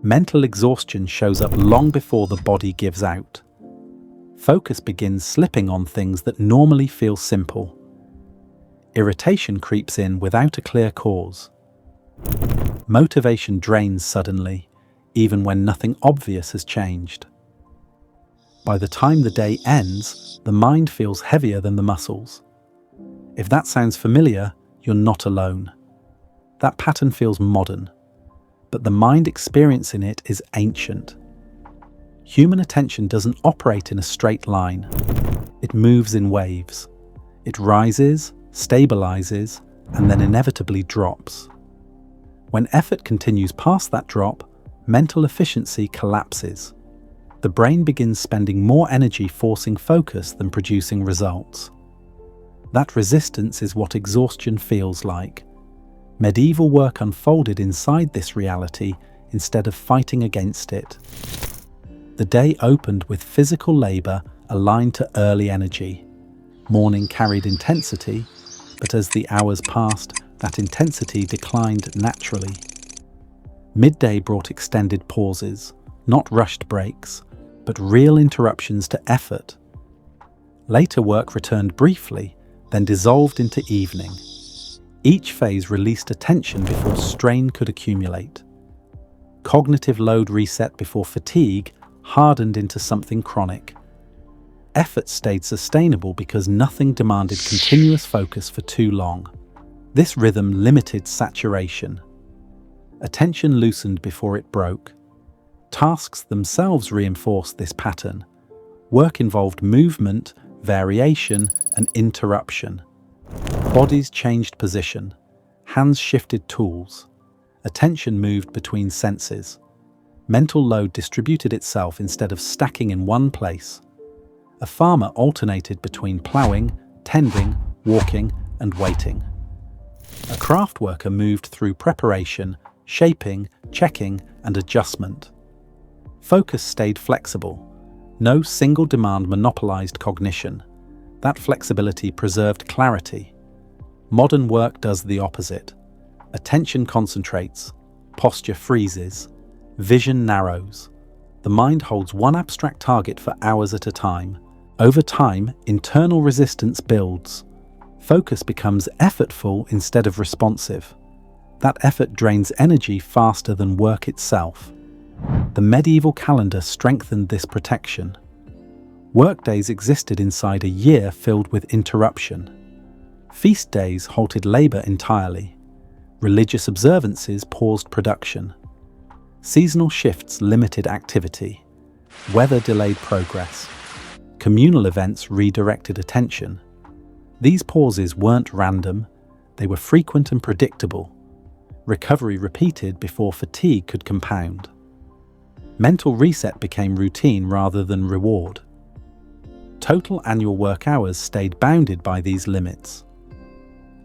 Mental exhaustion shows up long before the body gives out. Focus begins slipping on things that normally feel simple. Irritation creeps in without a clear cause. Motivation drains suddenly, even when nothing obvious has changed. By the time the day ends, the mind feels heavier than the muscles. If that sounds familiar, you're not alone. That pattern feels modern, but the mind experiencing it is ancient. Human attention doesn't operate in a straight line. It moves in waves. It rises, stabilizes, and then inevitably drops. When effort continues past that drop, mental efficiency collapses. The brain begins spending more energy forcing focus than producing results. That resistance is what exhaustion feels like. Medieval work unfolded inside this reality instead of fighting against it. The day opened with physical labor aligned to early energy. Morning carried intensity, but as the hours passed, that intensity declined naturally. Midday brought extended pauses, not rushed breaks, but real interruptions to effort. Later work returned briefly, then dissolved into evening. Each phase released attention before strain could accumulate. Cognitive load reset before fatigue hardened into something chronic. Effort stayed sustainable because nothing demanded continuous focus for too long. This rhythm limited saturation. Attention loosened before it broke. Tasks themselves reinforced this pattern. Work involved movement, variation, and interruption. Bodies changed position. Hands shifted tools. Attention moved between senses. Mental load distributed itself instead of stacking in one place. A farmer alternated between ploughing, tending, walking, and waiting. A craft worker moved through preparation, shaping, checking, and adjustment. Focus stayed flexible. No single demand monopolized cognition. That flexibility preserved clarity. Modern work does the opposite. Attention concentrates, posture freezes, vision narrows. The mind holds one abstract target for hours at a time. Over time, internal resistance builds. Focus becomes effortful instead of responsive. That effort drains energy faster than work itself. The medieval calendar strengthened this protection. Workdays existed inside a year filled with interruption. Feast days halted labor entirely. Religious observances paused production. Seasonal shifts limited activity. Weather delayed progress. Communal events redirected attention. These pauses weren't random, they were frequent and predictable. Recovery repeated before fatigue could compound. Mental reset became routine rather than reward. Total annual work hours stayed bounded by these limits.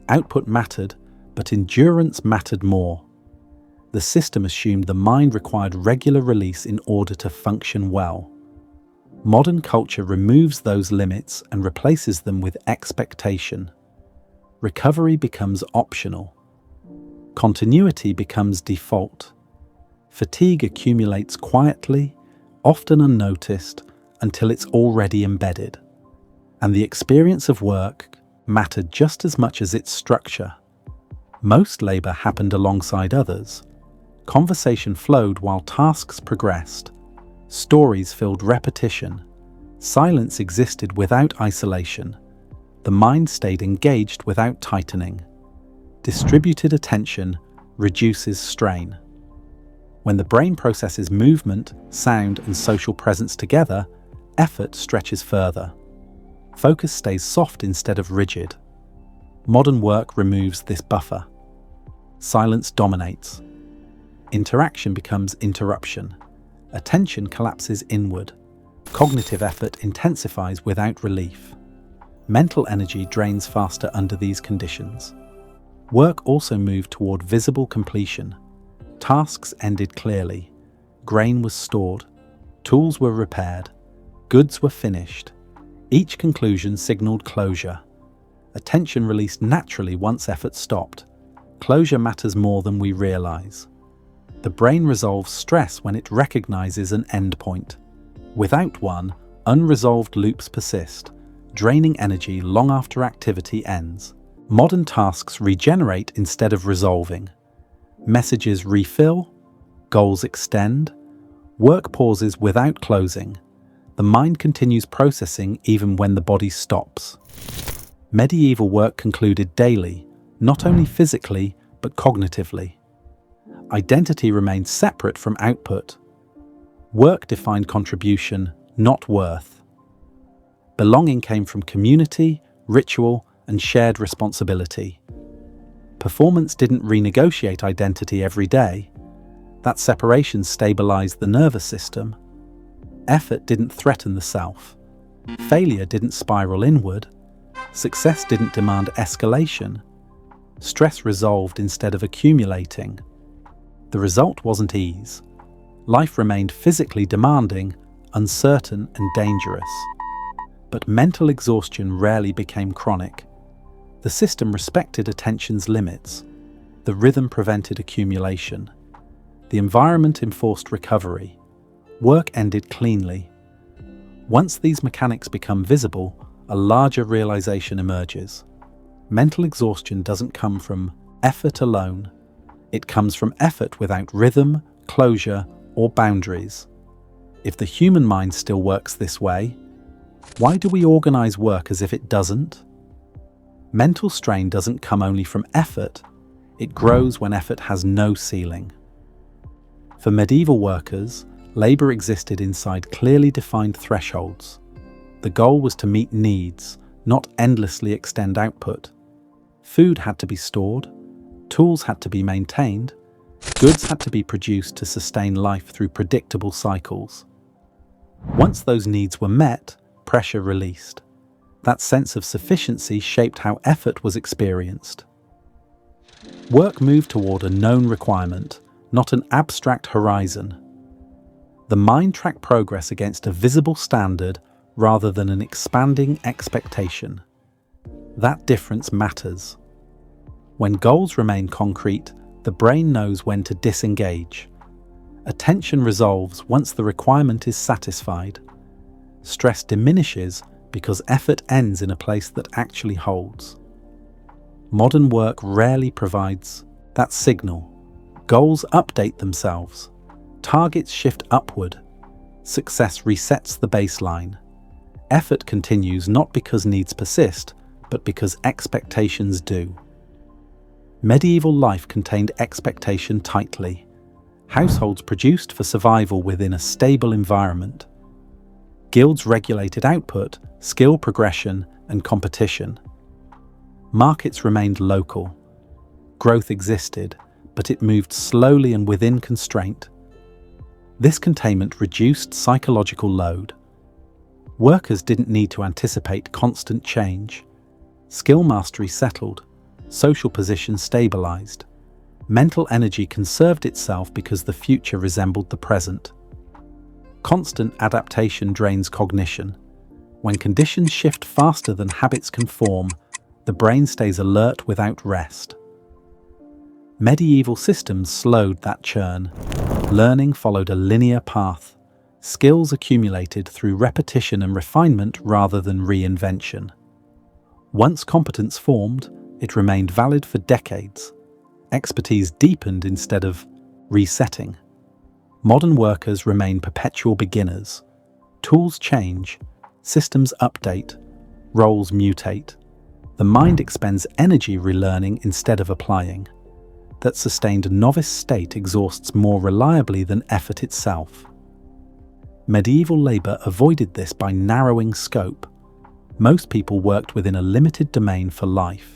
Output mattered, but endurance mattered more. The system assumed the mind required regular release in order to function well. Modern culture removes those limits and replaces them with expectation. Recovery becomes optional. Continuity becomes default. Fatigue accumulates quietly, often unnoticed, until it's already embedded. And the experience of work mattered just as much as its structure. Most labor happened alongside others. Conversation flowed while tasks progressed. Stories filled repetition. Silence existed without isolation. The mind stayed engaged without tightening. Distributed attention reduces strain. When the brain processes movement, sound, and social presence together, effort stretches further. Focus stays soft instead of rigid. Modern work removes this buffer. Silence dominates. Interaction becomes interruption. Attention collapses inward. Cognitive effort intensifies without relief. Mental energy drains faster under these conditions. Work also moved toward visible completion. Tasks ended clearly. Grain was stored. Tools were repaired. Goods were finished. Each conclusion signaled closure. Attention released naturally once effort stopped. Closure matters more than we realize. the brain resolves stress when it recognizes an endpoint. Without one, unresolved loops persist, draining energy long after activity ends. Modern tasks regenerate instead of resolving. Messages refill, goals extend, work pauses without closing. The mind continues processing even when the body stops. Medieval work concluded daily, not only physically but cognitively. Identity remained separate from output. Work defined contribution, not worth. Belonging came from community, ritual, and shared responsibility. Performance didn't renegotiate identity every day. That separation stabilized the nervous system. Effort didn't threaten the self. Failure didn't spiral inward. Success didn't demand escalation. Stress resolved instead of accumulating. The result wasn't ease. Life remained physically demanding, uncertain, and dangerous. But mental exhaustion rarely became chronic. The system respected attention's limits. The rhythm prevented accumulation. The environment enforced recovery. Work ended cleanly. Once these mechanics become visible, a larger realization emerges. Mental exhaustion doesn't come from effort alone. It comes from effort without rhythm, closure, or boundaries. If the human mind still works this way, why do we organize work as if it doesn't? Mental strain doesn't come only from effort. It grows when effort has no ceiling. For medieval workers, labor existed inside clearly defined thresholds. The goal was to meet needs, not endlessly extend output. Food had to be stored, tools had to be maintained, goods had to be produced to sustain life through predictable cycles. Once those needs were met, pressure released. That sense of sufficiency shaped how effort was experienced. Work moved toward a known requirement, not an abstract horizon. The mind tracked progress against a visible standard rather than an expanding expectation. That difference matters. When goals remain concrete, the brain knows when to disengage. Attention resolves once the requirement is satisfied. Stress diminishes because effort ends in a place that actually holds. Modern work rarely provides that signal. Goals update themselves. Targets shift upward. Success resets the baseline. Effort continues not because needs persist, but because expectations do. Medieval life contained expectation tightly. Households produced for survival within a stable environment. Guilds regulated output, skill progression, and competition. Markets remained local. Growth existed, but it moved slowly and within constraint. This containment reduced psychological load. Workers didn't need to anticipate constant change. Skill mastery settled. Social position stabilized. Mental energy conserved itself because the future resembled the present. Constant adaptation drains cognition. When conditions shift faster than habits can form, the brain stays alert without rest. Medieval systems slowed that churn. Learning followed a linear path. Skills accumulated through repetition and refinement rather than reinvention. Once competence formed, it remained valid for decades. Expertise deepened instead of resetting. Modern workers remain perpetual beginners. Tools change, systems update, roles mutate. The mind expends energy relearning instead of applying. That sustained novice state exhausts more reliably than effort itself. Medieval labor avoided this by narrowing scope. Most people worked within a limited domain for life.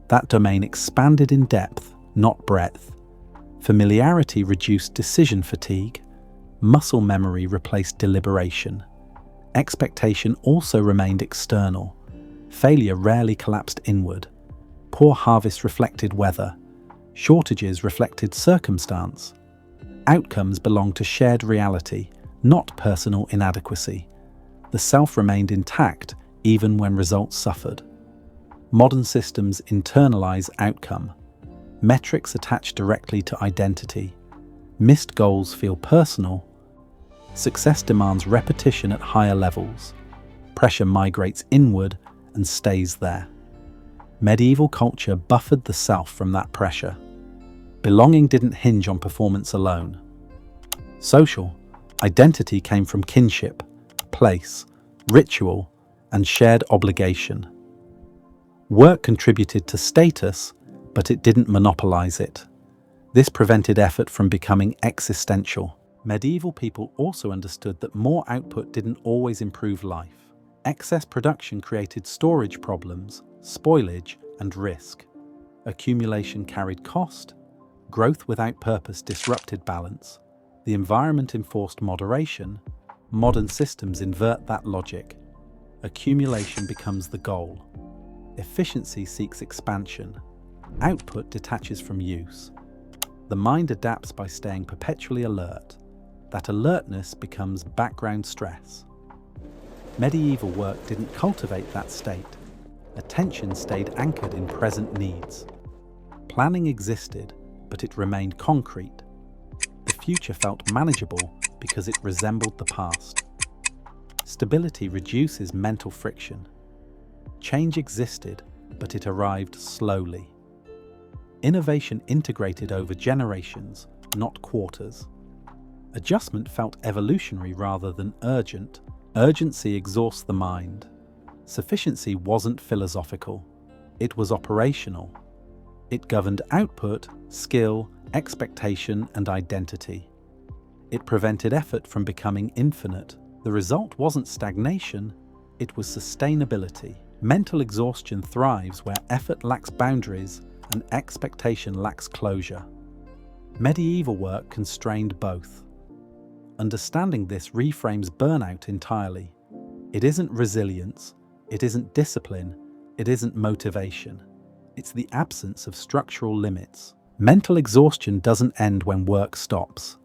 That domain expanded in depth, not breadth. Familiarity reduced decision fatigue. Muscle memory replaced deliberation. Expectation also remained external. Failure rarely collapsed inward. Poor harvest reflected weather. Shortages reflected circumstance. Outcomes belonged to shared reality, not personal inadequacy. The self remained intact even when results suffered. Modern systems internalize outcome. Metrics attach directly to identity. Missed goals feel personal. Success demands repetition at higher levels. Pressure migrates inward and stays there. Medieval culture buffered the self from that pressure. Belonging didn't hinge on performance alone. Social identity came from kinship, place, ritual, and shared obligation. Work contributed to status, but it didn't monopolize it. This prevented effort from becoming existential. Medieval people also understood that more output didn't always improve life. Excess production created storage problems, spoilage, and risk. Accumulation carried cost. Growth without purpose disrupted balance. The environment enforced moderation. Modern systems invert that logic. Accumulation becomes the goal. Efficiency seeks expansion. Output detaches from use. The mind adapts by staying perpetually alert. That alertness becomes background stress. Medieval work didn't cultivate that state. Attention stayed anchored in present needs. Planning existed, but it remained concrete. The future felt manageable because it resembled the past. Stability reduces mental friction. Change existed, but it arrived slowly. Innovation integrated over generations, not quarters. Adjustment felt evolutionary rather than urgent. Urgency exhausts the mind. Sufficiency wasn't philosophical. It was operational. It governed output, skill, expectation, and identity. It prevented effort from becoming infinite. The result wasn't stagnation, it was sustainability. Mental exhaustion thrives where effort lacks boundaries and expectation lacks closure. Medieval work constrained both. Understanding this reframes burnout entirely. It isn't resilience, it isn't discipline, it isn't motivation. It's the absence of structural limits. Mental exhaustion doesn't end when work stops.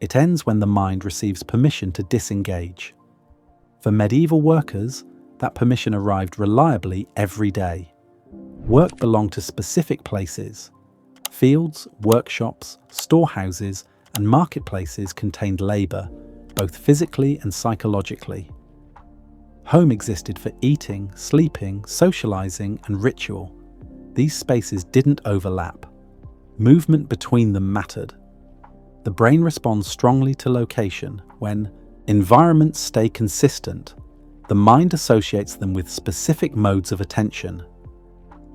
It ends when the mind receives permission to disengage. For medieval workers, that permission arrived reliably every day. Work belonged to specific places. Fields, workshops, storehouses, and marketplaces contained labor, both physically and psychologically. Home existed for eating, sleeping, socializing, and ritual. These spaces didn't overlap. Movement between them mattered. The brain responds strongly to location. When environments stay consistent, the mind associates them with specific modes of attention.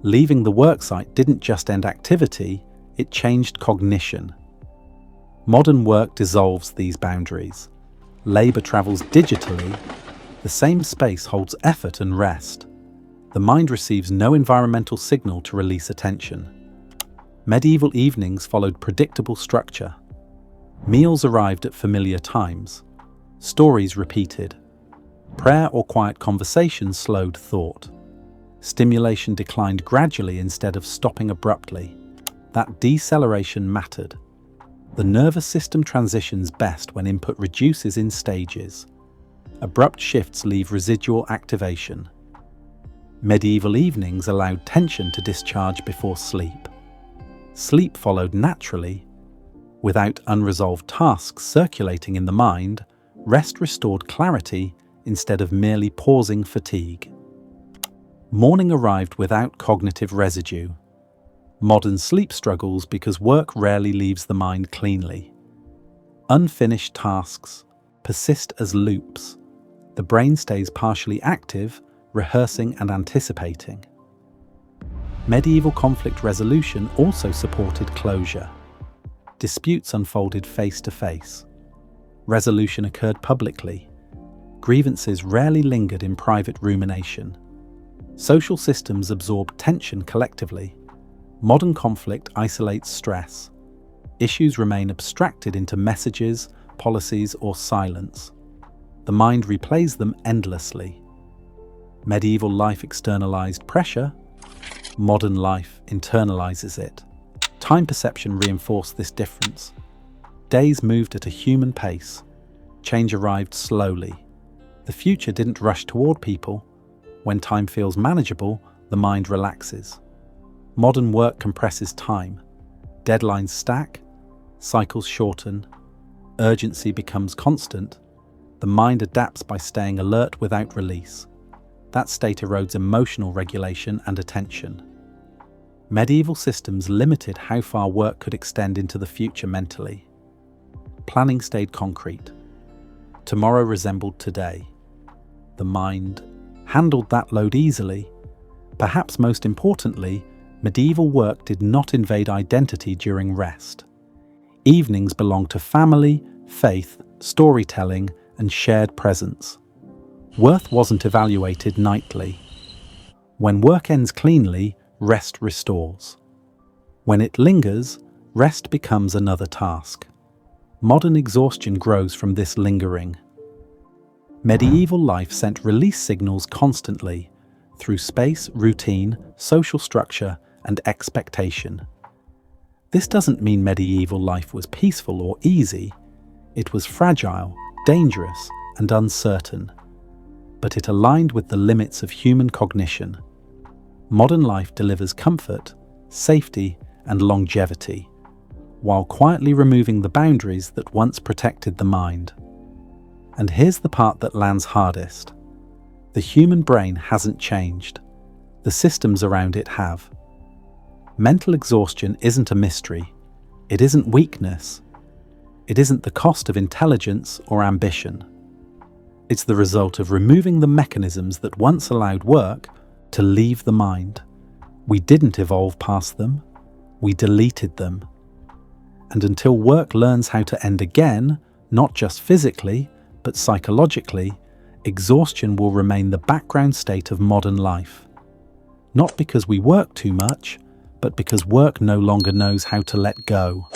Leaving the worksite didn't just end activity, it changed cognition. Modern work dissolves these boundaries. Labor travels digitally. The same space holds effort and rest. The mind receives no environmental signal to release attention. Medieval evenings followed predictable structure. Meals arrived at familiar times. Stories repeated. Prayer or quiet conversation slowed thought. Stimulation declined gradually instead of stopping abruptly. That deceleration mattered. The nervous system transitions best when input reduces in stages. Abrupt shifts leave residual activation. Medieval evenings allowed tension to discharge before sleep. Sleep followed naturally. Without unresolved tasks circulating in the mind, rest restored clarity instead of merely pausing fatigue. Morning arrived without cognitive residue. Modern sleep struggles because work rarely leaves the mind cleanly. Unfinished tasks persist as loops. The brain stays partially active, rehearsing and anticipating. Medieval conflict resolution also supported closure. Disputes unfolded face to face. Resolution occurred publicly. Grievances rarely lingered in private rumination. Social systems absorb tension collectively. Modern conflict isolates stress. Issues remain abstracted into messages, policies, or silence. The mind replays them endlessly. Medieval life externalized pressure. Modern life internalizes it. Time perception reinforced this difference. Days moved at a human pace. Change arrived slowly. The future didn't rush toward people. When time feels manageable, the mind relaxes. Modern work compresses time. Deadlines stack. cycles shorten, urgency becomes constant, the mind adapts by staying alert without release. That state erodes emotional regulation and attention. Medieval systems limited how far work could extend into the future mentally. Planning stayed concrete. Tomorrow resembled today. The mind handled that load easily. Perhaps most importantly, medieval work did not invade identity during rest. Evenings belonged to family, faith, storytelling, and shared presence. Worth wasn't evaluated nightly. When work ends cleanly, rest restores. When it lingers, rest becomes another task. Modern exhaustion grows from this lingering. Medieval life sent release signals constantly, through space, routine, social structure, and expectation. This doesn't mean medieval life was peaceful or easy. It was fragile, dangerous, and uncertain. But it aligned with the limits of human cognition. Modern life delivers comfort, safety, and longevity, while quietly removing the boundaries that once protected the mind. And here's the part that lands hardest. The human brain hasn't changed. The systems around it have. Mental exhaustion isn't a mystery. It isn't weakness. It isn't the cost of intelligence or ambition. It's the result of removing the mechanisms that once allowed work to leave the mind. We didn't evolve past them. We deleted them. And until work learns how to end again, not just physically, but psychologically, exhaustion will remain the background state of modern life. Not because we work too much, but because work no longer knows how to let go.